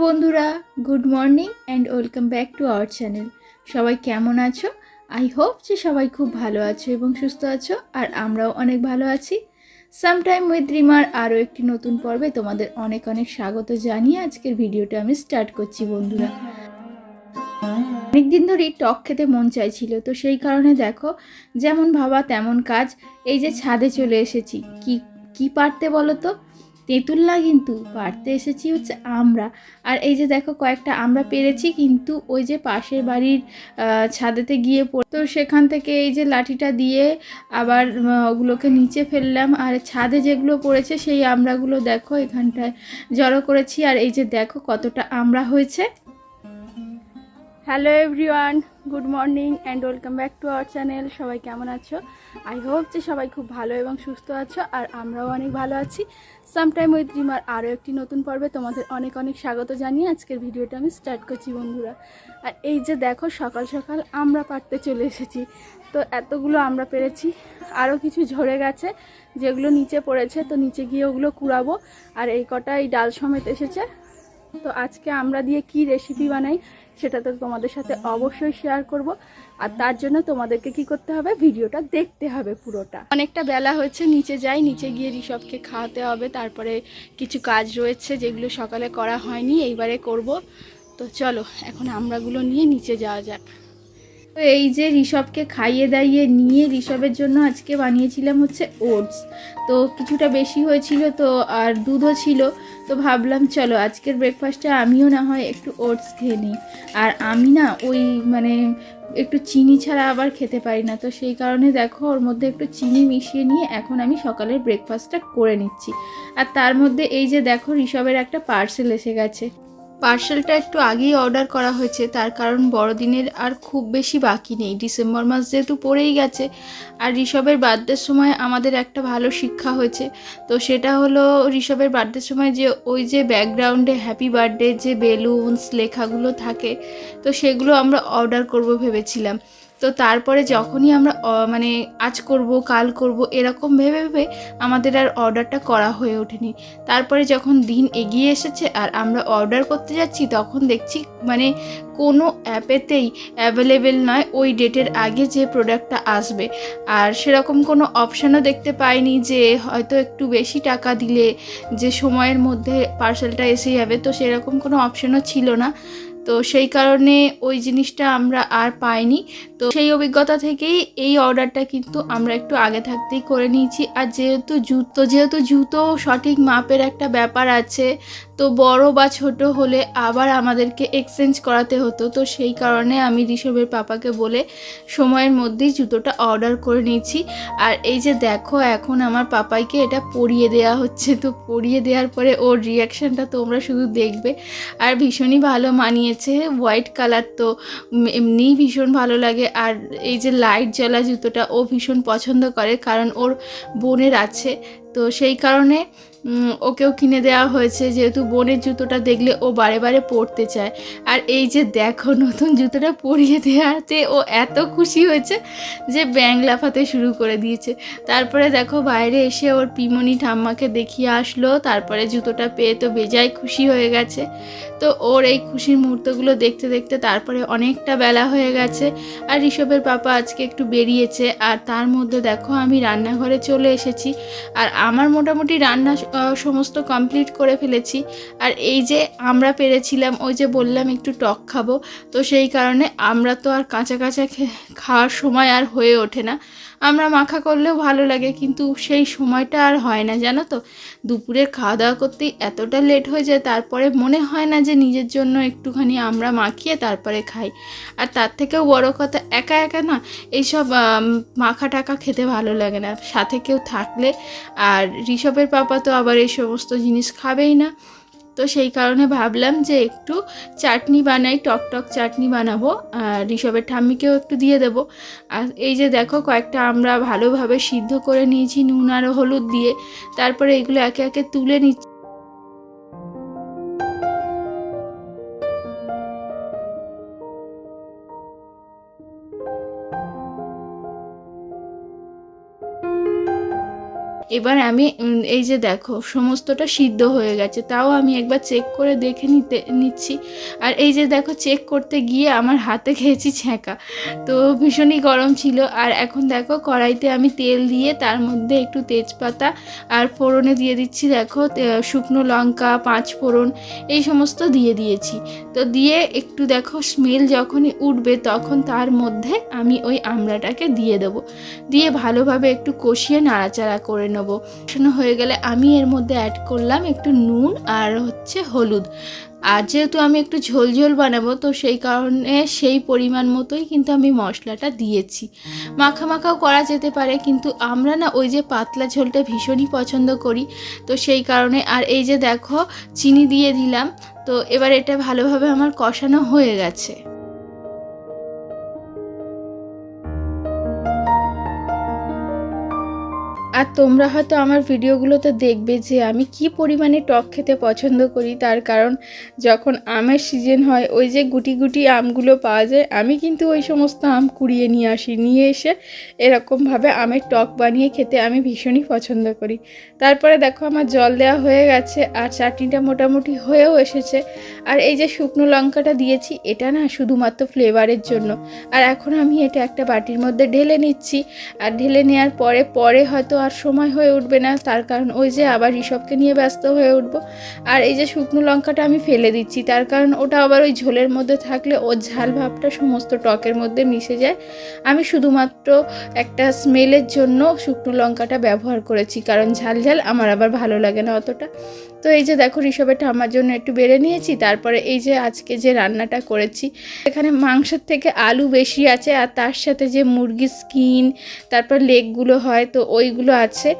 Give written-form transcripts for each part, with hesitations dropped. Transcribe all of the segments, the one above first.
বন্ধুরা, good morning and welcome back to our channel. সবাই কেমন আছো? আই হোপ যে সবাই খুব ভালো আছো এবং সুস্থ আছো, আর আমরাও অনেক ভালো আছি। সামটাইম উইথ রিমার আরও একটি নতুন পর্বে তোমাদের অনেক অনেক স্বাগত জানিয়ে আজকের ভিডিওটা আমি স্টার্ট করছি। বন্ধুরা, অনেকদিন ধরেই টক খেতে মন চাইছিল, তো সেই কারণে দেখো যেমন ভাবা তেমন কাজ। এই যে ছাদে চলে এসেছি, কি কি পারতে বলো তো? তেঁতুল না, কিন্তু পারতে এসেছি হচ্ছে আমরা। আর এই যে দেখো কয়েকটা আমরা পেরেছি, কিন্তু ওই যে পাশের বাড়ির ছাদেতে গিয়ে তো সেখান থেকে এই যে লাঠিটা দিয়ে আবার ওগুলোকে নিচে ফেললাম। আর ছাদে যেগুলো পড়েছে সেই আমড়াগুলো দেখো এখানটায় জড়ো করেছি। আর এই যে দেখো কতটা আমড়া হয়েছে। Hello everyone, good morning and welcome back to our channel. সবাই কেমন আছো? আই হোপ যে সবাই খুব ভালো এবং সুস্থ আছো, আর আমরাও অনেক ভালো আছি। সামটাইম উইথ রিমার আরও একটি নতুন পর্বে তোমাদের অনেক অনেক স্বাগত জানিয়ে আজকের ভিডিওটা আমি স্টার্ট করছি বন্ধুরা। আর এই যে দেখো সকাল সকাল আমরা পাড়তে চলে এসেছি। তো এতগুলো আমরা পেরেছি, আরও কিছু ঝরে গেছে যেগুলো নিচে পড়েছে, তো নিচে গিয়ে ওগুলো কুড়াবো। আর এই কটা এই ডাল সমেত এসেছে। তো আজকে আমরা দিয়ে কি রেসিপি বানাই সেটা তো তোমাদের সাথে অবশ্যই শেয়ার করব। আর তার জন্য তোমাদেরকে কি করতে হবে, ভিডিওটা দেখতে হবে পুরোটা। অনেকটা বেলা হয়েছে, নিচে যাই, নিচে গিয়ে ঋষভকে খাওয়াতে হবে। তারপরে কিছু কাজ রয়েছে যেগুলো সকালে করা হয়নি, এইবারে করব। তো চলো এখন আমরাগুলো নিয়ে নিচে যাওয়া যাক। তো এই যে ঋষভকে খাইয়ে দাইয়ে নিয়ে ঋষভের জন্য আজকে বানিয়েছিলাম হচ্ছে ওটস। তো কিছুটা বেশি হয়েছিল, তো আর দুধও ছিল। তো ভাবলাম চলো আজকের ব্রেকফাস্টে আমিও না হয় একটু ওটস খেয়ে নিই। আর আমি না ওই মানে একটু চিনি ছাড়া আবার খেতে পারি না, তো সেই কারণে দেখো ওর মধ্যে একটু চিনি মিশিয়ে নিয়ে এখন আমি সকালের ব্রেকফাস্টটা করে নিচ্ছি। আর তার মধ্যে এই যে দেখো ঋষভের একটা পার্সেল এসে গেছে। পার্সেলটা একটু আগেই অর্ডার করা হয়েছে, তার কারণ বড়দিনের আর খুব বেশি বাকি নেই, ডিসেম্বর মাস যেহেতু পড়েই গেছে। আর ঋষভের বার্থডের সময় আমাদের একটা ভালো শিক্ষা হয়েছে। তো সেটা হলো ঋষভের বার্থডের সময় যে ওই যে ব্যাকগ্রাউন্ডে হ্যাপি বার্থডে যে বেলুনস লেখাগুলো থাকে, তো সেগুলো আমরা অর্ডার করব ভেবেছিলাম। তো তারপরে যখনই আমরা মানে আজ করব কাল করব এরকম ভেবে ভেবে আমাদের আর অর্ডারটা করা হয়ে ওঠেনি। তারপরে যখন দিন এগিয়ে এসেছে আর আমরা অর্ডার করতে যাচ্ছি, তখন দেখছি মানে কোনো অ্যাপেতেই অ্যাভেলেবেল নয় ওই ডেটের আগে যে প্রোডাক্টটা আসবে। আর সেরকম কোনো অপশানও দেখতে পাইনি যে হয়তো একটু বেশি টাকা দিলে যে সময়ের মধ্যে পার্সেলটা এসে যাবে, তো সেরকম কোনো অপশানও ছিল না। তো সেই কারণে ওই জিনিসটা আমরা আর পাইনি। তো সেই অভিজ্ঞতা থেকেই এই অর্ডারটা কিন্তু আমরা একটু আগে থাকতেই করে নিয়েছি। আর যেহেতু জুতো সঠিক মাপের একটা ব্যাপার আছে, তো বড় বা ছোট হলে আবার আমাদেরকে এক্সচেঞ্জ করাতে হতো। তো সেই কারণে আমি ঋষভের পাপাকে বলে সময়ের মধ্যেই জুতোটা অর্ডার করে নিয়েছি। আর এই যে দেখো এখন আমার পাপাইকে এটা পরিয়ে দেওয়া হচ্ছে। তো পরিয়ে দেওয়ার পরে ওর রিয়াকশানটা তোমরা শুধু দেখবে। আর ভীষণই ভালো মানিয়েছে, হোয়াইট কালার তো এমনিই ভীষণ ভালো লাগে। আর এই যে লাইট জ্বলা জুতোটা ও ভীষণ পছন্দ করে, কারণ ওর বোনের আছে। তো সেই কারণে ওকেও কিনে দেওয়া হয়েছে, যেহেতু বোনের জুতোটা দেখলে ও বারে বারে পরতে চায়। আর এই যে দেখো নতুন জুতোটা পরিয়ে দেওয়াতে ও এত খুশি হয়েছে যে ব্যাং লাফাতে শুরু করে দিয়েছে। তারপরে দেখো বাইরে এসে ওর পিমনি ঠাম্মাকে দেখিয়ে আসলো, তারপরে জুতোটা পেয়ে তো বেজায় খুশি হয়ে গেছে। তো ওর এই খুশির মুহূর্তগুলো দেখতে দেখতে তারপরে অনেকটা বেলা হয়ে গেছে। আর ঋষভের পাপা আজকে একটু বেরিয়েছে, আর তার মধ্যে দেখো আমি রান্নাঘরে চলে এসেছি। আর আমার মোটামুটি রান্না সমস্ত কমপ্লিট করে ফেলেছি। আর এই যে আমরা পেরেছিলাম, ওই যে বললাম একটু টক খাবো, তো সেই কারণে আমরা তো আর কাঁচা কাঁচা খাওয়ার সময় আর হয়ে ওঠে না। আমরা মাখা করলেও ভালো লাগে, কিন্তু সেই সময়টা আর হয় না, জানো তো। দুপুরের খাওয়া দাওয়া করতেই এতটা লেট হয়ে যায়, তারপরে মনে হয় না যে নিজের জন্য একটুখানি আমরা মাখিয়ে তারপরে খাই। আর তার থেকেও বড় কথা, একা একা না এইসব মাখা টাকা খেতে ভালো লাগে না, সাথে কেউ থাকলে। আর ঋষভের পাপা তো আবার এই সমস্ত জিনিস খাবেই না। তো সেই কারণে ভাবলাম যে একটু চাটনি বানাই, টক টক চাটনি বানাবো, আর ঋষভের ঠাম্মিকেও একটু দিয়ে দেবো। আর এই যে দেখো কয়েকটা আমরা ভালোভাবে সিদ্ধ করে নিয়েছি নুন আর হলুদ দিয়ে। তারপরে এগুলো একে একে তুলে নিচ্ছি। এবার আমি এই যে দেখো সমস্তটা সিদ্ধ হয়ে গেছে, তাও আমি একবার চেক করে দেখে নিচ্ছি। আর এই যে দেখো চেক করতে গিয়ে আমার হাতে খেয়েছি ছ্যাঁকা, তো ভীষণই গরম ছিল। আর এখন দেখো কড়াইতে আমি তেল দিয়ে তার মধ্যে একটু তেজপাতা আর ফোড়নে দিয়ে দিচ্ছি দেখো শুকনো লঙ্কা, 5 ফোড়ন এই সমস্ত দিয়ে দিয়েছি। তো দিয়ে একটু দেখো স্মেল যখনই উঠবে তখন তার মধ্যে আমি ওই আমড়াটাকে দিয়ে দেবো, দিয়ে ভালোভাবে একটু কষিয়ে নাড়াচাড়া করে নেবো। কষানো হয়ে গেলে আমি এর মধ্যে অ্যাড করলাম একটু নুন আর হচ্ছে হলুদ। আর যেহেতু আমি একটু ঝোল ঝোল বানাবো তো সেই কারণে সেই পরিমাণ মতোই কিন্তু আমি মশলাটা দিয়েছি। মাখা মাখাও করা যেতে পারে, কিন্তু আমরা না ওই যে পাতলা ঝোলটা ভীষণই পছন্দ করি, তো সেই কারণে। আর এই যে দেখো চিনি দিয়ে দিলাম, তো এবার এটা ভালোভাবে আমার কষানো হয়ে গেছে। আর তোমরা হয়তো আমার ভিডিওগুলোতে দেখবে যে আমি কি পরিমাণে টক খেতে পছন্দ করি, তার কারণ যখন আমের সিজন হয় ওই যে গুটি গুটি আমগুলো পাওয়া যায়, আমি কিন্তু ওই সমস্ত আম কুড়িয়ে নিয়ে আসি, নিয়ে এসে এরকমভাবে আমের টক বানিয়ে খেতে আমি ভীষণই পছন্দ করি। তারপরে দেখো আমার জল দেওয়া হয়ে গেছে আর চাটনিটা মোটামুটি হয়েও এসেছে। আর এই যে শুকনো লঙ্কাটা দিয়েছি, এটা না শুধুমাত্র ফ্লেভারের জন্য। আর এখন আমি এটা একটা বাটির মধ্যে ঢেলে নিচ্ছি। আর ঢেলে নেওয়ার পরে হয়তো আর সময় হয়ে উঠবে না, তার কারণ ওই যে আবার ঋষভকে নিয়ে ব্যস্ত হয়ে উঠবো। আর এই যে শুকনো লঙ্কাটা আমি ফেলে দিচ্ছি, তার কারণ ওটা আবার ওই ঝোলের মধ্যে থাকলে ওর ঝাল ভাবটা সমস্ত টকের মধ্যে মিশে যায়। আমি শুধুমাত্র একটা স্মেলের জন্য শুকনো লঙ্কাটা ব্যবহার করেছি, কারণ ঝাল ঝাল আমার আবার ভালো লাগে না অতটা। তো এই যে দেখো ঋষভের ঠাম্মার জন্য একটু বেড়ে নিয়েছি। তারপরে এই যে আজকে যে রান্নাটা করেছি, এখানে মাংসের থেকে আলু বেশি আছে, আর তার সাথে যে মুরগির স্কিন তারপর লেগগুলো হয় তো ওইগুলো আছে,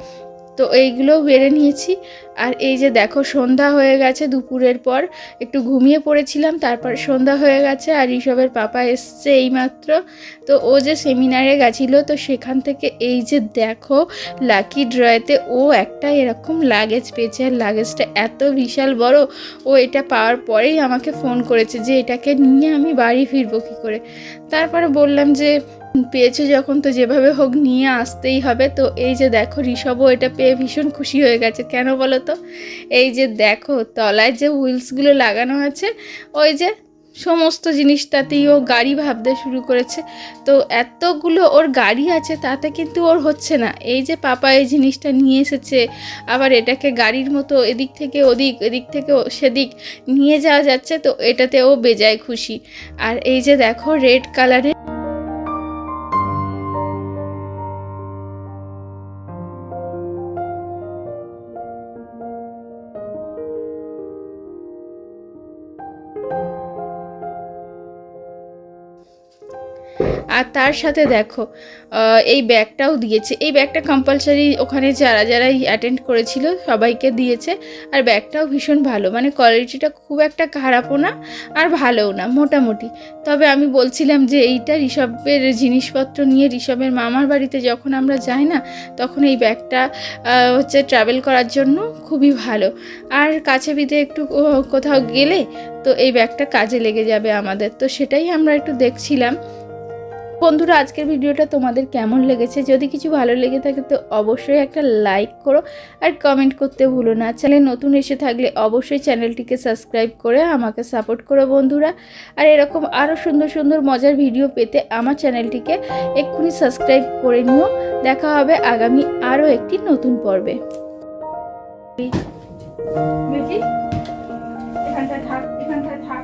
তো এইগুলোও বেড়ে নিয়েছি। আর এই যে দেখো সন্ধ্যা হয়ে গেছে, দুপুরের পর একটু ঘুমিয়ে পড়েছিলাম, তারপর সন্ধ্যা হয়ে গেছে। আর ঋষভের পাপা এসছে এইমাত্র, তো ও যে সেমিনারে গেছিলো, তো সেখান থেকে এই যে দেখো লাকি ড্রয়েতে ও একটা এরকম লাগেজ পেয়েছে। আর লাগেজটা এত বিশাল বড়, ও এটা পাওয়ার পরেই আমাকে ফোন করেছে যে এটাকে নিয়ে আমি বাড়ি ফিরবো কী করে। তারপরে বললাম যে পেয়েছো যখন তো যেভাবে হোক নিয়ে আসতেই হবে। তো এই যে দেখো ঋষভও এটা পেয়ে ভীষণ খুশি হয়ে গেছে। কেন বলো তো, এই যে দেখো তলায় যে হুইলসগুলো লাগানো আছে, ওই যে সমস্ত জিনিসটাতেই ও গাড়ি ভাবতে শুরু করেছে। তো এতগুলো ওর গাড়ি আছে, তাতে কিন্তু ওর হচ্ছে না। এই যে পাপা এই জিনিসটা নিয়ে এসেছে, আবার এটাকে গাড়ির মতো এদিক থেকে ওদিক, এদিক থেকে সেদিক নিয়ে যাওয়া যাচ্ছে, তো এটাতে ও বেজায় খুশি। আর এই যে দেখো রেড কালারের আর তার সাথে দেখো এই ব্যাগটাও দিয়েছে। এই ব্যাগটা কম্পালসারি ওখানে যারাই অ্যাটেন্ড করেছিল সবাইকে দিয়েছে। আর ব্যাগটাও ভীষণ ভালো, মানে কোয়ালিটিটা খুব একটা খারাপও না আর ভালোও না, মোটামুটি। তবে আমি বলছিলাম যে এইটা ঋষভের জিনিসপত্র নিয়ে ঋষভের মামার বাড়িতে যখন আমরা যাই না, তখন এই ব্যাগটা হচ্ছে ট্রাভেল করার জন্য খুবই ভালো। আর কাছে পিঠে একটু কোথাও গেলে তো এই ব্যাগটা কাজে লেগে যাবে আমাদের, তো সেটাই আমরা একটু দেখছিলাম। বন্ধুরা আজকের ভিডিওটা তোমাদের কেমন লেগেছে? যদি কিছু ভালো লেগে থাকে তো অবশ্যই একটা লাইক করো আর কমেন্ট করতে ভুলো না। চ্যানেল নতুন এসে থাকলে অবশ্যই চ্যানেলটিকে সাবস্ক্রাইব করে আমাকে সাপোর্ট করো বন্ধুরা। আর এরকম আরও সুন্দর সুন্দর মজার ভিডিও পেতে আমার চ্যানেলটিকে এক্ষুনি সাবস্ক্রাইব করে নিও। দেখা হবে আগামী আরও একটি নতুন পর্বে। এখানটা থাক।